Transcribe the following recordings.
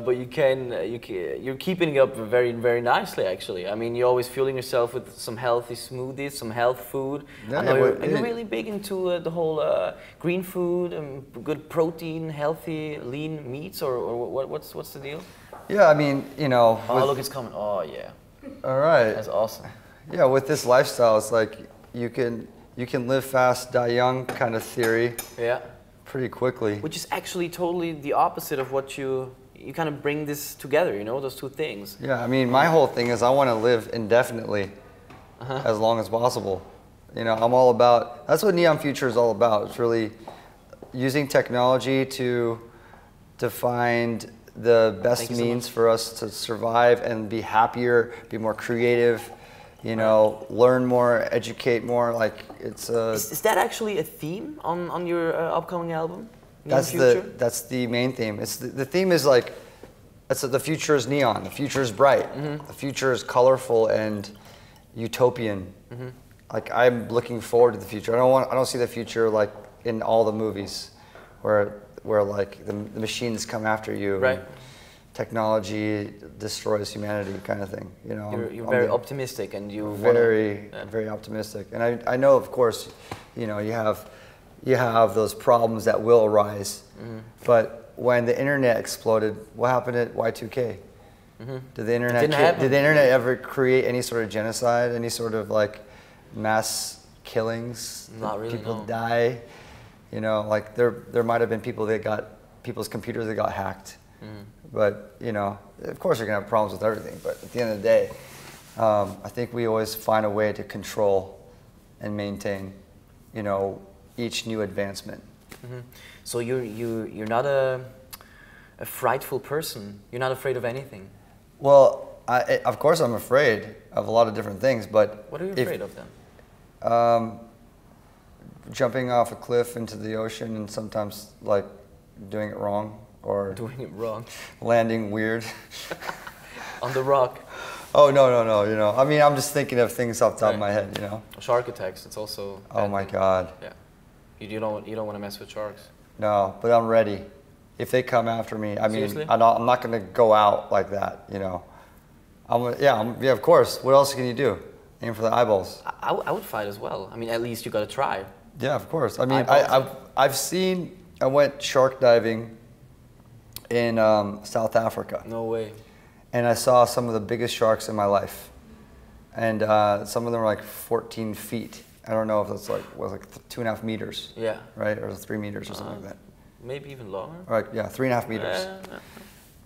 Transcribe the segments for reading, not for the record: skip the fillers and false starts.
But you're keeping it up very nicely, actually. I mean, you're always fueling yourself with some healthy smoothies, some health food. Yeah, I know you're really big into the whole green food and good protein, healthy, lean meats, or what's the deal? Yeah, I mean, you know. Oh, look, it's coming. Oh, yeah. All right. That's awesome. Yeah, with this lifestyle, it's like you can live fast, die young kind of theory. Yeah. Pretty quickly. Which is actually totally the opposite of what you kind of bring this together, you know, those two things. Yeah, I mean, my whole thing is I want to live indefinitely, as long as possible. You know, I'm all about, that's what Neon Future is all about. It's really using technology to find the best means for us to survive and be happier, be more creative, you know, learn more, educate more. Like it's Is that actually a theme on your upcoming album? That's the main theme. It's the theme is like, the future is neon. The future is bright. The future is colorful and utopian. Like I'm looking forward to the future. I don't see the future like in all the movies, where like the machines come after you. Right. Technology destroys humanity, kind of thing. You know. You're very optimistic, and you very optimistic. And I know, of course, you know, you have those problems that will arise. But when the internet exploded, what happened at Y2K? Did the internet ever create any sort of genocide, any sort of like mass killings? Not really. People die. You know, like there might have been people's computers that got hacked. But you know, of course you're gonna have problems with everything. But at the end of the day, I think we always find a way to control and maintain, you know, each new advancement. So you're not a frightful person. You're not afraid of anything. Well, of course I'm afraid of a lot of different things, but what are you afraid of then? Jumping off a cliff into the ocean and sometimes like doing it wrong or doing it wrong, landing weird on the rock. Oh no! You know, I mean, I'm just thinking of things off the top of my head. You know, shark attacks. It's also. Oh my God. Yeah, you don't want to mess with sharks. No, but I'm ready. If they come after me, I mean, Seriously? I'm not going to go out like that. You know, yeah, of course. What else can you do? Aim for the eyeballs. I would fight as well. I mean, at least you got to try. Yeah, of course. I mean, I went shark diving in South Africa. No way. And I saw some of the biggest sharks in my life. And some of them were like 14 feet. I don't know if that's like 2.5 meters. Yeah. Right? Or 3 meters or something like that. Maybe even longer. Right, yeah, 3.5 meters.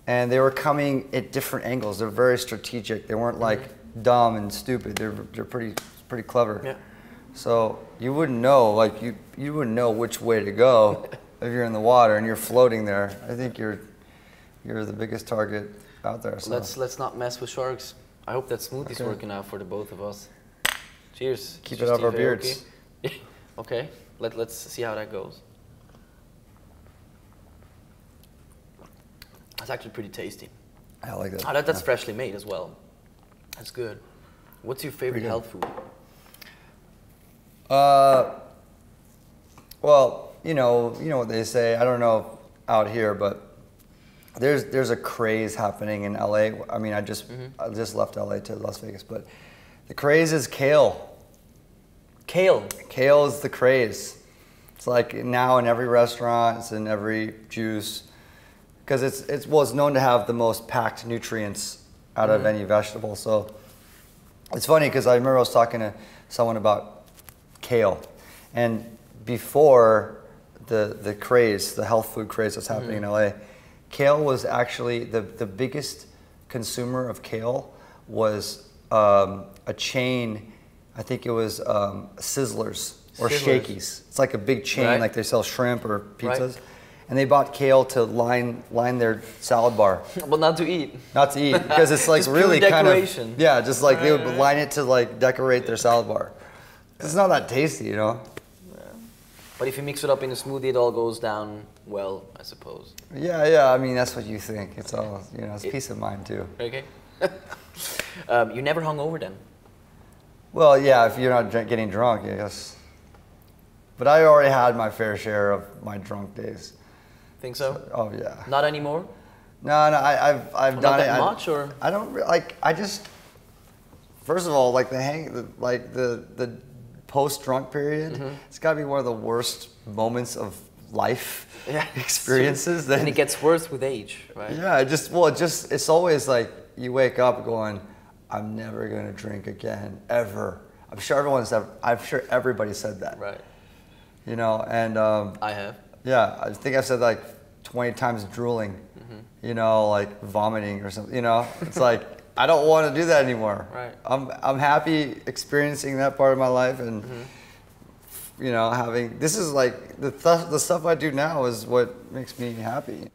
And they were coming at different angles. They're very strategic. They weren't like dumb and stupid. They're pretty clever. Yeah. So you wouldn't know, like you wouldn't know which way to go if you're in the water and you're floating there. I think you're the biggest target out there. So. Let's not mess with sharks. I hope that smoothie's working out for the both of us. Cheers. Keep it off our beards. Okay. Let's see how that goes. That's actually pretty tasty. I like that. Oh, that's freshly made as well. That's good. What's your favorite health food? Well, you know what they say. I don't know out here, but there's a craze happening in LA. I mean, I just left LA to Las Vegas, but the craze is kale. Kale. Kale is the craze. It's like now in every restaurant. It's in every juice. Because it's known to have the most packed nutrients out of any vegetable. So it's funny because I remember I was talking to someone about kale, and before the craze, the health food craze that's happening in LA, kale was actually the biggest consumer of kale was a chain. I think it was Sizzlers or Shakey's. It's like a big chain, like they sell shrimp or pizzas. Right. And they bought kale to line their salad bar. But not to eat. Not to eat, because it's like really kind of, just like they would line it to like decorate their salad bar. It's not that tasty, you know. Yeah. But if you mix it up in a smoothie, it all goes down well, I suppose. Yeah. I mean, that's what you think. It's all, it's peace of mind too. Okay. You never hung over then? Well, yeah, if you're not getting drunk, I guess. But I already had my fair share of my drunk days. Think so? Oh yeah. Not anymore? No, I've done it. Not that much, or I don't like. I just first of all like the post-drunk period. It's got to be one of the worst moments of life experiences. And it gets worse with age, right? Yeah, it's always like you wake up going, I'm never gonna drink again ever. I'm sure everybody said that. Right. You know, and I have. Yeah, I think I've said like 20 times drooling. You know, like vomiting or something. You know, it's like I don't want to do that anymore. Right. I'm happy experiencing that part of my life, and you know, this is like the stuff I do now is what makes me happy.